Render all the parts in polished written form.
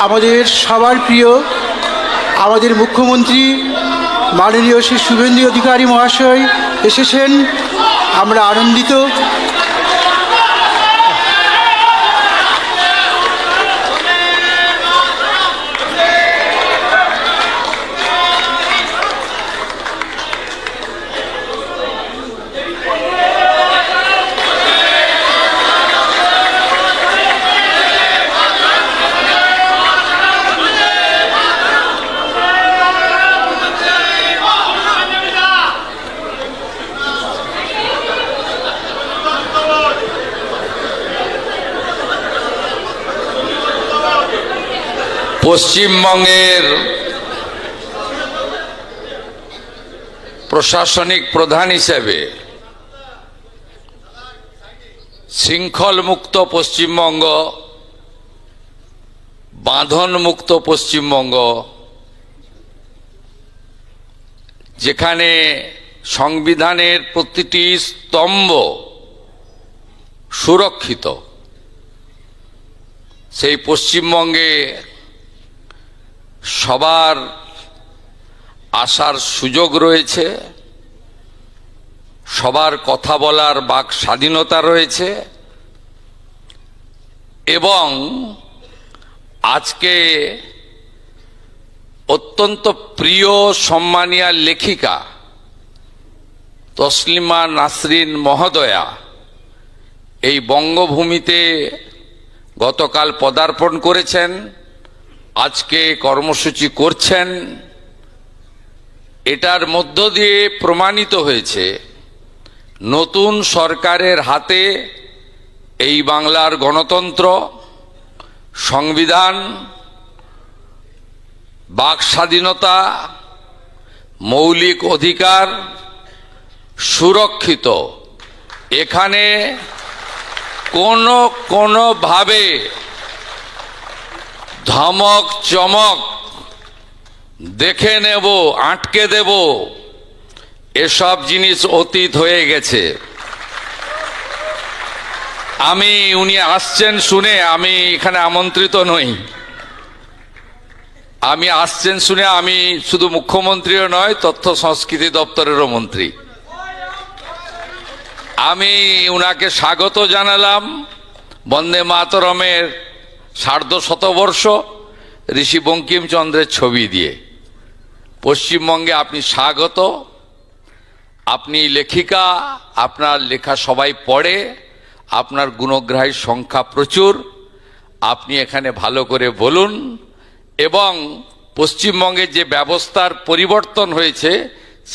আমাদের সবার প্রিয় আমাদের মুখ্যমন্ত্রী মাননীয় শ্রী শুভেন্দু অধিকারী মহাশয় এসেছেন। আমরা আনন্দিত। পশ্চিমবঙ্গের প্রশাসনিক প্রধান হিসেবে শৃঙ্খলমুক্ত পশ্চিমবঙ্গ, বাঁধনমুক্ত পশ্চিমবঙ্গ, যেখানে সংবিধানের প্রতিটি স্তম্ভ সুরক্ষিত, সেই পশ্চিমবঙ্গে সবার আসার সুযোগ রয়েছে, সবার কথা বলার বাক স্বাধীনতা রয়েছে এবং আজকে অত্যন্ত প্রিয় সম্মানীয়া লেখিকা তসলিমা নাসরিন মহোদয়া এই বঙ্গভূমিতে গতকাল পদার্পণ করেছেন, আজকে কর্মসূচি করছেন। এটার মধ্য দিয়ে প্রমাণিত হয়েছে নতুন সরকারের হাতে এই বাংলার গণতন্ত্র, সংবিধান, বাক স্বাধীনতা, মৌলিক অধিকার সুরক্ষিত। এখানে কোনোভাবে ধমক চমক, দেখে নেব, আটকে দেব, এসব জিনিস অতীত হয়ে গেছে। উনি আসছেন শুনে আমি এখানে আমন্ত্রিত নই। আসছেন শুনে আমি শুধু মুখ্যমন্ত্রীও নয়, তথ্য সংস্কৃতি দপ্তরেরও মন্ত্রী। আমি উনাকে স্বাগত জানালাম বন্দে মাতরমের ১৫০ ঋষি বঙ্কিমচন্দ্রের ছবি দিয়ে। পশ্চিমবঙ্গে আপনি স্বাগত। আপনি লেখিকা, আপনার লেখা সবাই পড়ে, আপনার গুণগ্রাহীর সংখ্যা প্রচুর। আপনি এখানে ভালো করে বলুন এবং পশ্চিমবঙ্গে যে ব্যবস্থার পরিবর্তন হয়েছে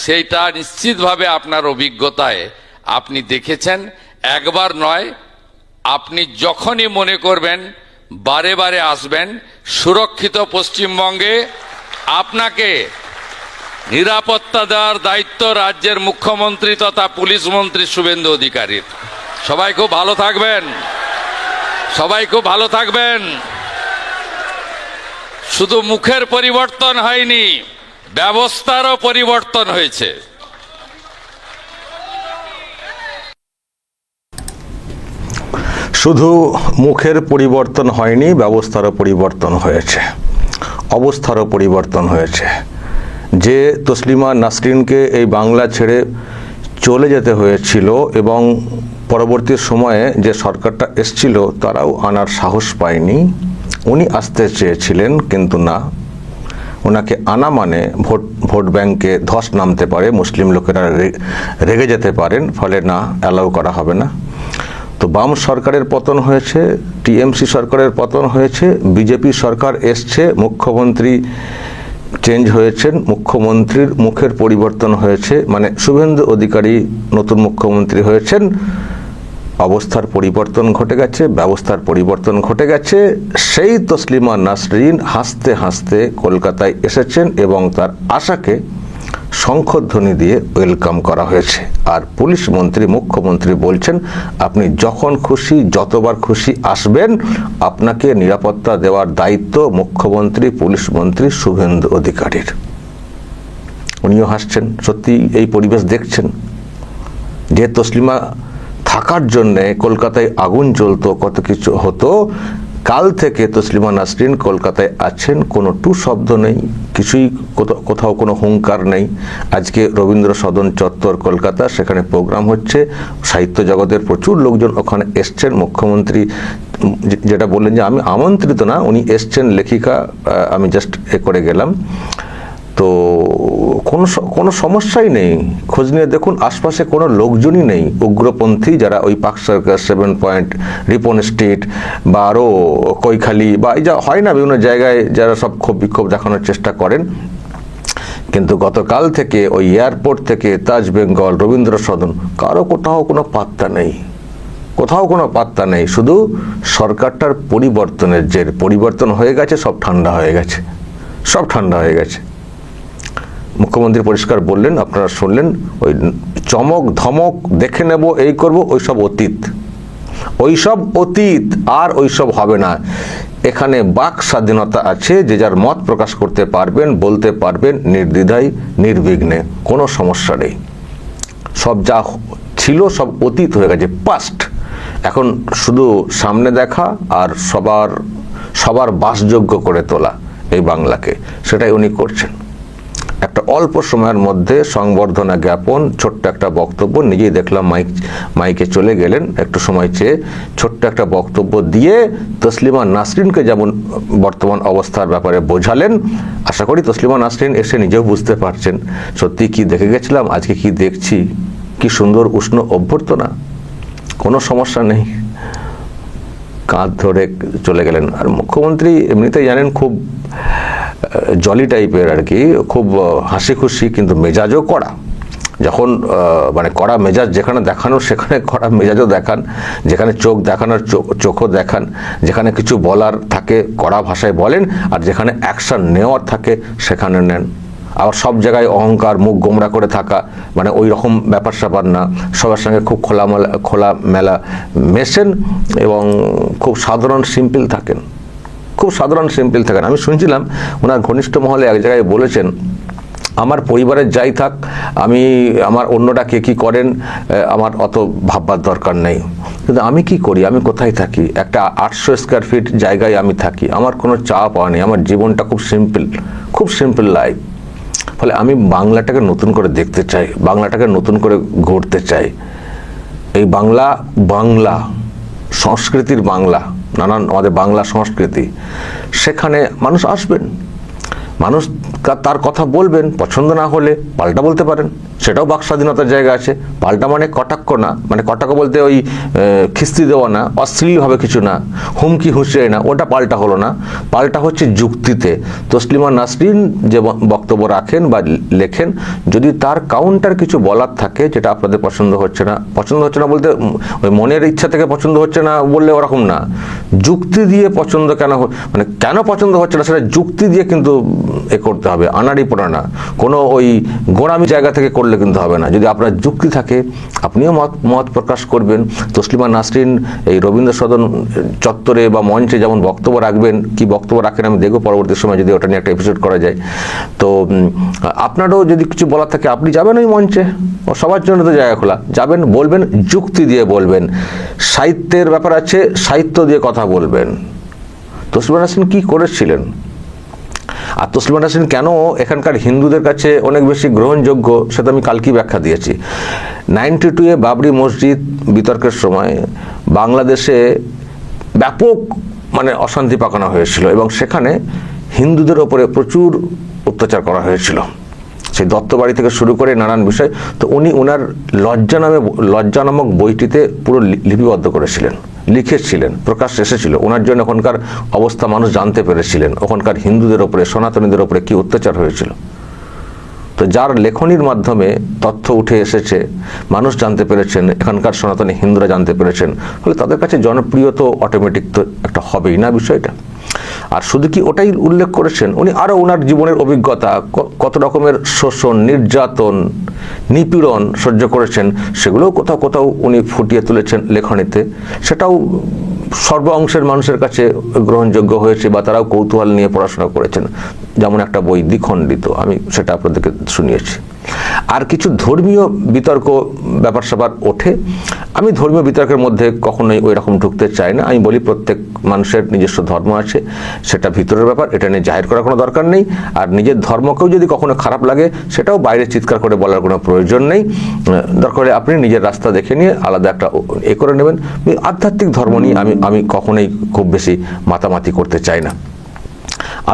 সেইটা নিশ্চিতভাবে আপনার অভিজ্ঞতায় আপনি দেখেছেন। একবার নয়, আপনি যখনই মনে করবেন বারে বারে আসবেন। সুরক্ষিত পশ্চিমবঙ্গে আপনাকে নিরাপত্তা দেওয়ার দায়িত্ব রাজ্যের মুখ্যমন্ত্রী তথা পুলিশ মন্ত্রী শুভেন্দু অধিকারীর। সবাই খুব ভালো থাকবেন, সবাই খুব ভালো থাকবেন। শুধু মুখের পরিবর্তন হয়নি, ব্যবস্থারও পরিবর্তন হয়েছে। শুধু মুখের পরিবর্তন হয়নি, ব্যবস্থারও পরিবর্তন হয়েছে, অবস্থারও পরিবর্তন হয়েছে। যে তসলিমা নাসরিনকে এই বাংলা ছেড়ে চলে যেতে হয়েছিল এবং পরবর্তী সময়ে যে সরকারটা এসছিল তারাও আনার সাহস পায়নি। উনি আসতে চেয়েছিলেন কিন্তু না, ওনাকে আনা মানে ভোট ব্যাংকে ধস নামতে পারে, মুসলিম লোকেরা রেগে যেতে পারেন, ফলে না, অ্যালাউ করা হবে না। তো বাম সরকারের পতন হয়েছে, টিএমসি সরকারের পতন হয়েছে, বিজেপি সরকার এসছে, মুখ্যমন্ত্রী চেঞ্জ হয়েছেন, মুখ্যমন্ত্রীর মুখের পরিবর্তন হয়েছে, মানে শুভেন্দু অধিকারী নতুন মুখ্যমন্ত্রী হয়েছেন। অবস্থার পরিবর্তন ঘটে গেছে, ব্যবস্থার পরিবর্তন ঘটে গেছে। সেই তসলিমা নাসরিন হাসতে হাসতে কলকাতায় এসেছেন এবং তার আশাকে শঙ্খধ্বনি দিয়ে ওয়েলকাম করা হয়েছে। আর পুলিশ মন্ত্রী, মুখ্যমন্ত্রী বলছেন আপনি যখন খুশি, যতবার খুশি আসবেন, আপনাকে নিরাপত্তা দেওয়ার দায়িত্ব মুখ্যমন্ত্রী, পুলিশ মন্ত্রী শুভেন্দু অধিকারীর। উনিও হাসছেন, সত্যি এই পরিবেশ দেখছেন। যে তসলিমা থাকার জন্যে কলকাতায় আগুন জ্বলতো, কত কিছু হতো, কাল থেকে তসলিমা নাসরিন কলকাতায় আছেন, কোনো টু শব্দ নেই, কিছুই কোথাও কোনো হুঙ্কার নেই। আজকে রবীন্দ্র সদন চত্বর কলকাতা, সেখানে প্রোগ্রাম হচ্ছে, সাহিত্য জগতের প্রচুর লোকজন ওখানে এসছেন। মুখ্যমন্ত্রী যেটা বললেন যে আমি আমন্ত্রিত না, উনি এসছেন, লেখিকা আমি জাস্ট করে গেলাম। তো কোনো সমস্যাই নেই, খোঁজ নিয়ে দেখুন আশপাশে কোনো লোকজনই নেই উগ্রপন্থী যারা ওই park circus, 7 point, Ripon street বা আরও কৈখালি বা এই যা হয় না বিভিন্ন জায়গায় যারা সব ক্ষোভ বিক্ষোভ দেখানোর চেষ্টা করেন। কিন্তু গতকাল থেকে ওই এয়ারপোর্ট থেকে তাজ বেঙ্গল, রবীন্দ্র সদন, কারো কোথাও কোনো পাত্তা নেই, কোথাও কোনো পাত্তা নেই। শুধু সরকারটার পরিবর্তনের জের, পরিবর্তন হয়ে গেছে, সব ঠান্ডা হয়ে গেছে, সব ঠান্ডা হয়ে গেছে। মুখ্যমন্ত্রী পরিষ্কার বললেন, আপনারা শুনলেন, ওই চমক ধমক দেখে নেব, এই করব, ওইসব অতীত, ওইসব অতীত, আর ওইসব হবে না। এখানে বাক স্বাধীনতা আছে, যে যার মত প্রকাশ করতে পারবেন, বলতে পারবেন নির্দ্বিধায়, নির্বিঘ্নে, কোনো সমস্যা নেই। সব যা ছিল সব অতীত হয়ে গেছে, পাস্ট। এখন শুধু সামনে দেখা আর সবার বাসযোগ্য করে তোলা এই বাংলাকে, সেটাই উনি করছেন। একটা অল্প সময়ের মধ্যে সংবর্ধনা জ্ঞাপন, ছোট্ট একটা বক্তব্য, নিজেই দেখলাম মাইকে চলে গেলেন, একটু সময় চেয়ে ছোট্ট একটা বক্তব্য দিয়ে তসলিমা নাসরিনকে যেমন বর্তমান অবস্থার ব্যাপারে বোঝালেন। আশা করি তসলিমা নাসরিন এসে নিজেও বুঝতে পারছেন সত্যি কি দেখে গেছিলাম, আজকে কি দেখছি, কি সুন্দর উষ্ণ অভ্যর্থনা, কোনো সমস্যা নেই, কাঁধ ধরে চলে গেলেন। আর মুখ্যমন্ত্রী এমনিতেই জানেন খুব জলি টাইপের আর কি, খুব হাসি খুশি, কিন্তু মেজাজও কড়া। যখন মানে কড়া মেজাজ যেখানে দেখানো সেখানে কড়া মেজাজও দেখান, যেখানে চোখ দেখানোর চোখও দেখান, যেখানে কিছু বলার থাকে কড়া ভাষায় বলেন, আর যেখানে অ্যাকশন নেওয়ার থাকে সেখানে নেন। আবার সব জায়গায় অহংকার, মুখ গোমরা করে থাকা, মানে ওই রকম ব্যাপার স্যাপার না, সবার সঙ্গে খুব খোলামেলা মেশেন এবং খুব সাধারণ সিম্পল থাকেন, খুব সাধারণ সিম্পল থাকেন। আমি শুনছিলাম ওনার ঘনিষ্ঠ মহলে এক জায়গায় বলেছেন, আমার পরিবারের যাই থাক, আমার অন্যরা কে কী করেন আমার অত ভাববার দরকার নেই, কিন্তু আমি কি করি, আমি কোথায় থাকি, একটা 800 স্কোয়ার ফিট জায়গায় আমি থাকি, আমার কোনো চাওয়া পাওয়া নেই, আমার জীবনটা খুব সিম্পল লাইফ। ফলে আমি বাংলাটাকে নতুন করে দেখতে চাই, বাংলাটাকে নতুন করে গড়তে চাই। এই বাংলা সংস্কৃতির বাংলা, নানান আমাদের বাংলা সংস্কৃতি, সেখানে মানুষ আসবেন, মানুষ তার কথা বলবেন, পছন্দ না হলে পাল্টা বলতে পারেন, সেটাও বাক স্বাধীনতার জায়গা আছে। পাল্টা মানে কটাক্ষ না, মানে কটাক্ষ বলতে ওই খিস্তি দেওয়া না, অশ্লীলভাবে কিছু না, হুমকি হুঁশিয়ারি না, ওটা পাল্টা হলো না। পাল্টা হচ্ছে যুক্তিতে। তসলিমা নাসরিন যে বক্তব্য রাখেন বা লেখেন, যদি তার কাউন্টার কিছু বলার থাকে যেটা আপনাদের পছন্দ হচ্ছে না বলতে ওই মনের ইচ্ছা থেকে পছন্দ হচ্ছে না বললে ওরকম না, যুক্তি দিয়ে পছন্দ কেন পছন্দ হচ্ছে না সেটা যুক্তি দিয়ে কিন্তু এ করতে হবে, আনাড়ি পড়া না, কোনো ওই গোড়ামি জায়গা থেকে করলে কিন্তু হবে না। যদি আপনার যুক্তি থাকে আপনিও মত প্রকাশ করবেন। তসলিমা নাসরিন এই রবীন্দ্র সদন চত্বরে বা মঞ্চে যেমন বক্তব্য রাখবেন, কি বক্তব্য রাখেন আমি দেখব পরবর্তী সময় যদি ওটা নিয়ে একটা এপিসোড করা যায়। তো আপনারও যদি কিছু বলার থাকে আপনি যাবেন ওই মঞ্চে, সবার জন্য তো জায়গা খোলা, যাবেন, বলবেন, যুক্তি দিয়ে বলবেন। সাহিত্যের ব্যাপার আছে, সাহিত্য দিয়ে কথা বলবেন। তসলিমা নাসরিন কি করেছিলেন আর তসলিমা নাসরিন কেন এখানকার হিন্দুদের কাছে অনেক বেশি গ্রহণযোগ্য সেটা আমি কালকেই ব্যাখ্যা দিয়েছি। 92-এ বাবরি মসজিদ বিতর্কের সময় বাংলাদেশে ব্যাপক অশান্তি পাকানো হয়েছিল এবং সেখানে হিন্দুদের ওপরে প্রচুর অত্যাচার করা হয়েছিল, সেই দত্তবাড়ি থেকে শুরু করে নানান বিষয়। তো উনি ওনার লজ্জা নামক বইটিতে পুরো লিপিবদ্ধ করেছিলেন, লিখেছিলেন, প্রকাশ এসেছিল। ওনার জন্য ওখানকার অবস্থা মানুষ জানতে পেরেছিলেন, ওখানকার হিন্দুদের ওপরে, সনাতনীদের ওপরে কি অত্যাচার হয়েছিল। তো যার লেখনির মাধ্যমে তথ্য উঠে এসেছে, মানুষ জানতে পেরেছেন, এখানকার সনাতনী হিন্দুরা জানতে পেরেছেন, ফলে তাদের কাছে জনপ্রিয় তো অটোমেটিক তো একটা হবেই না বিষয়টা। আর শুধু কি ওটাই উল্লেখ করেছেন, উনি আরও ওনার জীবনের অভিজ্ঞতা, কত রকমের শোষণ, নির্যাতন, নিপীড়ন সহ্য করেছেন, সেগুলোও কোথাও উনি ফুটিয়ে তুলেছেন লেখনীতে। সেটাও সর্ব অংশের মানুষের কাছে গ্রহণযোগ্য হয়েছে বা তারাও কৌতূহল নিয়ে পড়াশোনা করেছেন। যেমন একটা বই দ্বিখণ্ডিত, আমি সেটা আপনাদেরকে শুনিয়েছি। আর কিছু ধর্মীয় বিতর্ক ব্যাপার স্যাপার ওঠে। আমি ধর্মীয় বিতর্কের মধ্যে কখনোই ওই রকম ঢুকতে চাই না। আমি বলি প্রত্যেক মানুষের নিজস্ব ধর্ম আছে, সেটা ভিতরের ব্যাপার, এটা নিয়ে জাহির করার কোনো দরকার নেই। আর নিজের ধর্মকেও যদি কখনো খারাপ লাগে সেটাও বাইরে চিৎকার করে বলার কোনো প্রয়োজন নেই। দরকার হলে আপনি নিজের রাস্তা দেখে নিয়ে আলাদা একটা করে নেবেন। আধ্যাত্মিক ধর্ম নিয়ে আমি কখনোই খুব বেশি মাতামাতি করতে চাই না।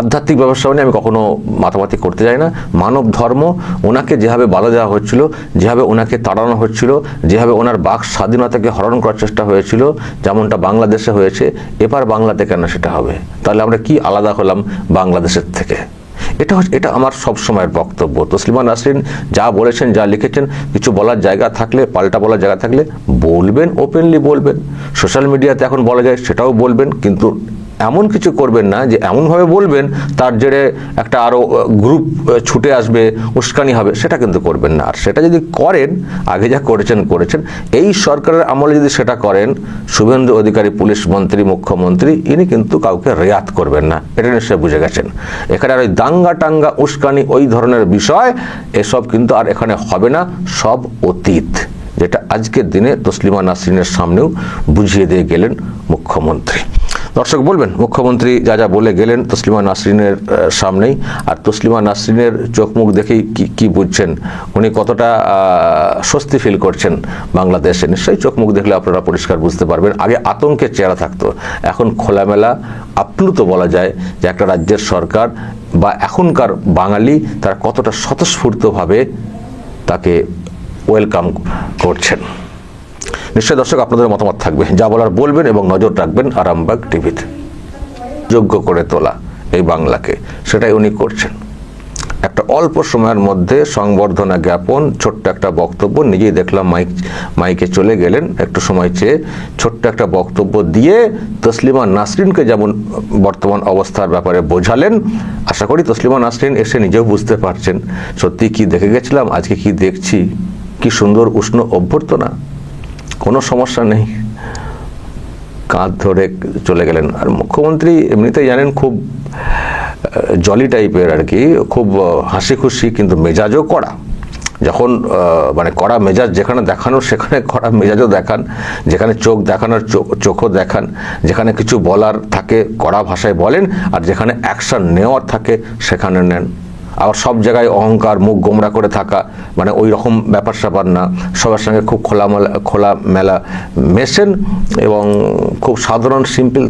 আধ্যাত্মিক ব্যবস্থা নিয়ে আমি কখনো মাতামাতি করতে চাই না। মানব ধর্ম, ওনাকে যেভাবে বাধা দেওয়া হচ্ছিল, যেভাবে ওনাকে তাড়ানো হচ্ছিল, যেভাবে ওনার বাক স্বাধীনতাকে হরণ করার চেষ্টা হয়েছিল, যেমনটা বাংলাদেশে হয়েছে, এবার বাংলাতে কেন সেটা হবে? তাহলে আমরা কি আলাদা হলাম বাংলাদেশের থেকে? এটা আমার সব সময়ের বক্তব্য। তসলিমা নাসরিন যা বলেছেন, যা লিখেছেন, কিছু বলার জায়গা থাকলে, পাল্টা বলার জায়গা থাকলে বলবেন, ওপেনলি বলবেন। সোশ্যাল মিডিয়াতে এখন বলা যায় সেটাও বলবেন, কিন্তু এমন কিছু করবেন না যে এমনভাবে বলবেন তার জেরে একটা আরও গ্রুপ ছুটে আসবে, উস্কানি হবে, সেটা কিন্তু করবেন না। আর সেটা যদি করেন, আগে যা করেছেন, এই সরকারের আমলে যদি সেটা করেন, শুভেন্দু অধিকারী পুলিশ মন্ত্রী, মুখ্যমন্ত্রী, ইনি কিন্তু কাউকে রেয়াত করবেন না, এটা নিশ্চয়ই বুঝে গেছেন। এখানে আর ওই দাঙ্গা টাঙ্গা, উস্কানি, ওই ধরনের বিষয়, এসব কিন্তু আর এখানে হবে না, সব অতীত, যেটা আজকের দিনে তসলিমা নাসরিনের সামনেও বুঝিয়ে দিয়ে গেলেন মুখ্যমন্ত্রী। দর্শক বলবেন, মুখ্যমন্ত্রী যা যা বলে গেলেন তসলিমা নাসরিনের সামনেই, আর তসলিমা নাসরিনের চোখ মুখ দেখেই কি বুঝছেন, উনি কতটা স্বস্তি ফিল করছেন বাংলাদেশে, নিশ্চয়ই চোখ মুখ দেখলে আপনারা পরিষ্কার বুঝতে পারবেন। আগে আতঙ্কের চেহারা থাকতো, এখন খোলামেলা আপ্লুত বলা যায় যে একটা রাজ্যের সরকার বা এখনকার বাঙালি তারা কতটা স্বতঃস্ফূর্তভাবে তাকে ওয়েলকাম করছেন। নিশ্চয় দর্শক আপনাদের মতামত থাকবে, যা বলার বলবেন এবং নজর রাখবেন আরামবাগ টিভিতে। যোগ্য করে তোলা এই বাংলাকে, সেটাই উনি করছেন। একটা অল্প সময়ের মধ্যে সংবর্ধনা জ্ঞাপন, ছোট্ট একটা বক্তব্য, নিজেই দেখলাম মাইকে চলে গেলেন, একটু সময় চেয়ে ছোট্ট একটা বক্তব্য দিয়ে তসলিমা নাসরিনকে যেমন বর্তমান অবস্থার ব্যাপারে বোঝালেন। আশা করি তসলিমা নাসরিন এসে নিজেও বুঝতে পারছেন সত্যি কি দেখে গেছিলাম, আজকে কি দেখছি, কি সুন্দর উষ্ণ অভ্যর্থনা, কোনো সমস্যা নেই, কাঁধ ধরে চলে গেলেন। আর মুখ্যমন্ত্রী এমনিতেই জানেন খুব জলি টাইপের আর কি, খুব হাসি খুশি, কিন্তু মেজাজও কড়া। যখন মানে কড়া মেজাজ যেখানে দেখানোর সেখানে কড়া মেজাজও দেখান, যেখানে চোখ দেখানোর চোখও দেখান, যেখানে কিছু বলার থাকে কড়া ভাষায় বলেন, আর যেখানে অ্যাকশন নেওয়ার থাকে সেখানে নেন। আবার সব জায়গায় অহংকার, মুখ গোমরা করে থাকা, মানে ওই রকম ব্যাপার স্যাপার না, সবার সঙ্গে খুব খোলামেলা মেশেন এবং খুব সাধারণ সিম্পল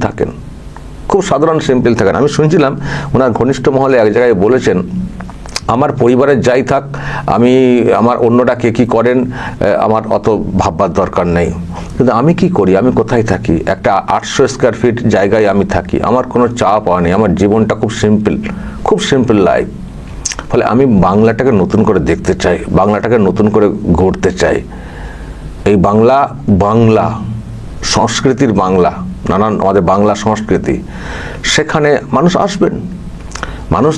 থাকেন, আমি শুনছিলাম ওনার ঘনিষ্ঠ মহলে এক জায়গায় বলেছেন, আমার পরিবারের যাই থাক, আমার অন্যরা কে কী করেন আমার অত ভাববার দরকার নেই, কিন্তু আমি কি করি, আমি কোথায় থাকি, একটা 800 স্কোয়ার ফিট জায়গায় আমি থাকি, আমার কোনো চাওয়া পাওয়া নেই, আমার জীবনটা খুব সিম্পল লাইফ। ফলে আমি বাংলাটাকে নতুন করে দেখতে চাই, বাংলাটাকে নতুন করে গড়তে চাই। এই বাংলা সংস্কৃতির বাংলা, নানান আমাদের বাংলা সংস্কৃতি, সেখানে মানুষ আসবেন, মানুষ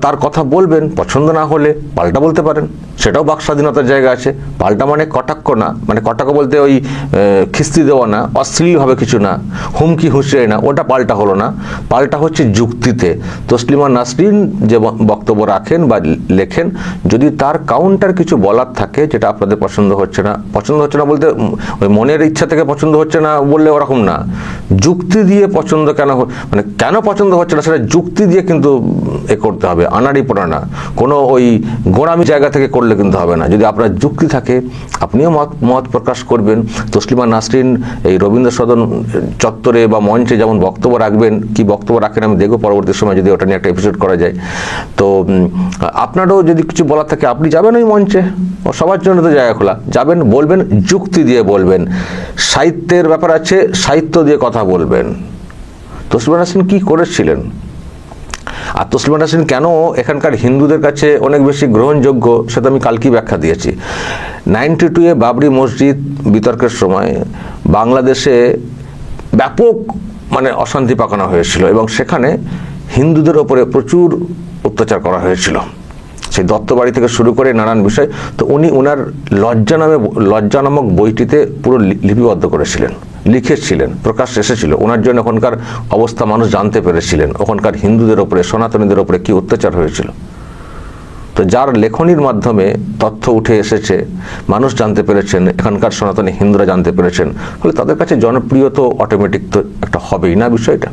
তার কথা বলবেন, পছন্দ না হলে পাল্টা বলতে পারেন, সেটাও বাক স্বাধীনতার জায়গা আছে। পাল্টা মানে কটাক্ষ না, মানে কটাক্ষ বলতে ওই খিস্তি দেওয়া না, অশ্লীলভাবে কিছু না, হুমকি হুঁশিয়ারি না, ওটা পাল্টা হলো না। পাল্টা হচ্ছে যুক্তিতে। তসলিমা নাসরিন যে বক্তব্য রাখেন বা লেখেন, যদি তার কাউন্টার কিছু বলার থাকে যেটা আপনাদের পছন্দ হচ্ছে না বলতে ওই মনের ইচ্ছা থেকে পছন্দ হচ্ছে না বললে ওরকম না, যুক্তি দিয়ে পছন্দ কেন পছন্দ হচ্ছে না সেটা যুক্তি দিয়ে কিন্তু করতে হবে, আনাড়িপনা না, কোনো ওই গোড়ামি জায়গা থেকে করলে কিন্তু হবে না। যদি আপনার যুক্তি থাকে আপনিও মত প্রকাশ করবেন। তসলিমা নাসরিন এই রবীন্দ্র সদন চত্বরে বা মঞ্চে যেমন বক্তব্য রাখবেন, কি বক্তব্য রাখেন আমি দেখব পরবর্তী সময় যদি ওটা নিয়ে একটা এপিসোড করা যায়। তো আপনারও যদি কিছু বলার থাকে আপনি যাবেন ওই মঞ্চে, সবার জন্য তো জায়গা খোলা, যাবেন, বলবেন, যুক্তি দিয়ে বলবেন। সাহিত্যের ব্যাপার আছে, সাহিত্য দিয়ে কথা বলবেন। তসলিমা নাসরিন কি করেছিলেন, আর তসলিমা নাসরিন কেন এখানকার হিন্দুদের কাছে অনেক বেশি গ্রহণযোগ্য, সেটা আমি কালকেই ব্যাখ্যা দিয়েছি। 92-এ বাবরি মসজিদ বিতর্কের সময় বাংলাদেশে ব্যাপক অশান্তি পাকানো হয়েছিল এবং সেখানে হিন্দুদের ওপরে প্রচুর অত্যাচার করা হয়েছিল, সেই দত্তবাড়ি থেকে শুরু করে নানান বিষয়। তো উনি ওনার লজ্জা নামক বইটিতে পুরো লিপিবদ্ধ করেছিলেন, লিখেছিলেন, প্রকাশ এসেছিল। ওনার জন্য ওখানকার অবস্থা মানুষ জানতে পেরেছিলেন, ওখানকার হিন্দুদের ওপরে, সনাতনীদের ওপরে কি অত্যাচার হয়েছিল। তো যার লেখনির মাধ্যমে তথ্য উঠে এসেছে, মানুষ জানতে পেরেছেন, এখানকার সনাতনী হিন্দুরা জানতে পেরেছেন, ফলে তাদের কাছে জনপ্রিয় তো অটোমেটিক তো একটা হবেই না বিষয়টা।